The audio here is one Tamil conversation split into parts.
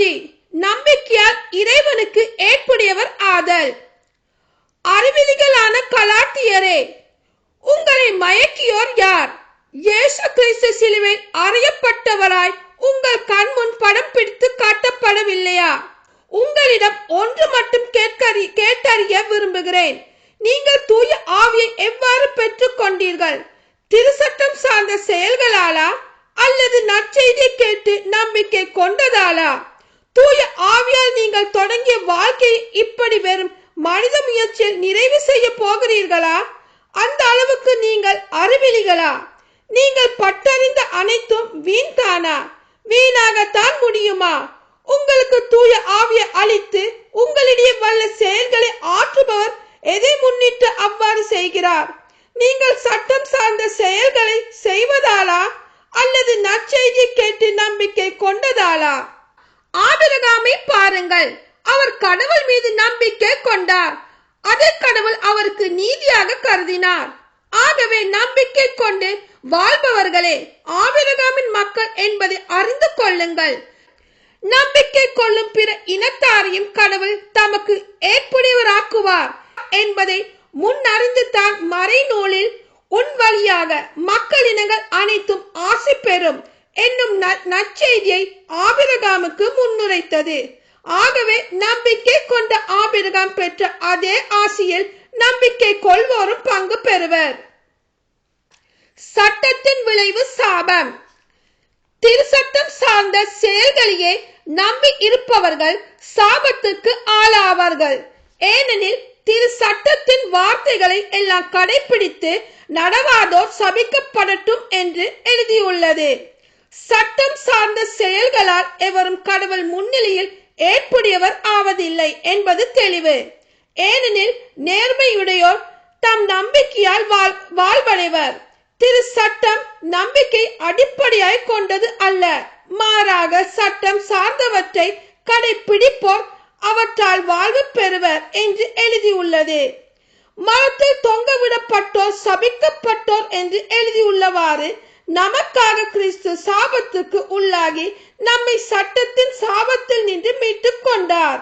பகுதி நம்பிக்கையால் இறைவனுக்கு ஏற்புடையவர் ஆதல். அறிவிலிகளான கலாத்தியரே, உங்களை மயக்கியோர் யார்? இயேசு கிறிஸ்து சிலுவையில் அறையப்பட்டவராய் உங்கள் கண்முன் படம் பிடித்து காட்டப்படவில்லையா? உங்களிடம் ஒன்று மட்டும் கேட்டறிய விரும்புகிறேன். நீங்கள் தூய ஆவியை எவ்வாறு பெற்றுக் கொண்டீர்கள்? திருச்சட்டம் சார்ந்த செயல்களாலா அல்லது நற்செய்தியை கேட்டு நம்பிக்கை கொண்டதாலா? தூய ஆவியால் நீங்கள் தொடங்கிய வாழ்க்கையை இப்படி வெறும் மனித முயற்சியில் நிறைவு செய்ய போகிறீர்களா? அந்த அளவுக்கு நீங்கள் அறிவிலிகளா? நீங்கள் பட்டறிந்த அனைத்தும் வீண் தானா? வீணாகத்தான் முடியுமா? உங்களுக்கு தூய ஆவியை அளித்து உங்களிடையே வல்ல செயல்களை ஆற்றுபவர் எதை முன்னிட்டு அவ்வாறு செய்கிறார்? நீங்கள் சட்டம் சார்ந்த செயல்களை செய்வதாலா அல்லது நற்செய்தியை கேட்டு நம்பிக்கை கொண்டதாலா? ஆபிரகாமை பாருங்கள். அவர் கடவுள் மீது நம்பிக்கை கொண்டார். அதை கடவுள் அவருக்கு நீதியாக கருதினார். ஆகவே நம்பிக்கை கொண்டு வாழ்பவர்களே ஆபிரகாமின் மக்கள் என்பதை அறிந்து கொள்ளுங்கள். நம்பிக்கை கொள்ளும் பிற இனத்தாரையும் கடவுள் தமக்கு ஏற்புடையவராக்குவார் என்பதை முன்னறிந்து தான் மறைநூலில் உன் வழியாக மக்களினங்கள் அனைத்தும் ஆசி பெறும் என்னும் நற்செய்தியை ஆபிரகாமுக்கு முன்னுரைத்தது. ஆகவே நம்பிக்கை கொண்ட ஆபிரகாம் பெற்ற அதே ஆசியில் நம்பிக்கை கொள்வோரும் பங்கு பெறுவர். சட்டத்தின் விளைவு சாபம். திருச்சட்டம் சார்ந்த செயல்களையே நம்பி இருப்பவர்கள் சாபத்துக்கு ஆளாவார்கள். ஏனெனில் திரு சட்டத்தின் வார்த்தைகளை எல்லாம் கடைபிடித்து நடவாதோர் சபிக்கப்படட்டும் என்று எழுதியுள்ளது. சட்டம் சார்ந்த செயல்களால் எவரும் கடவுள் முன்னிலையில் ஏற்புடையவர் ஆவதில்லை என்பது தெளிவு. ஏனெனில் நேர்மையுடையோர் தம் நம்பிக்கையால் வாழ்வடைவர். திரு சட்டம் நம்பிக்கை அடிப்படையாய் கொண்டது அல்ல. மாறாக சட்டம் சார்ந்தவற்றை கடைபிடிப்போர் அவற்றால் வாழ்வு பெறுவர் என்று எழுதியுள்ளது. மரத்தில் தொங்கவிடப்பட்டோர் சபிக்கப்பட்டோர் என்று எழுதியுள்ளவாறு நமக்காக கிறிஸ்து சாபத்துக்கு உள்ளாகி நம்மை சட்டத்தின் சாபத்தில் நின்று மீட்டுக் கொண்டார்.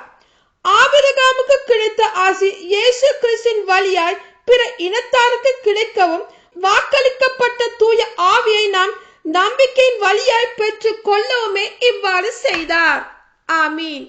ஆபிரகாமுக்கு கிடைத்த ஆசி இயேசு கிறிஸ்துவின் வழியாய் பிற இனத்தாருக்கு கிடைக்கவும் வாக்களிக்கப்பட்ட தூய ஆவியை நாம் நம்பிக்கையின் வழியாய் பெற்றுக் கொள்ளவுமே இவ்வாறு செய்தார். ஆமீன்.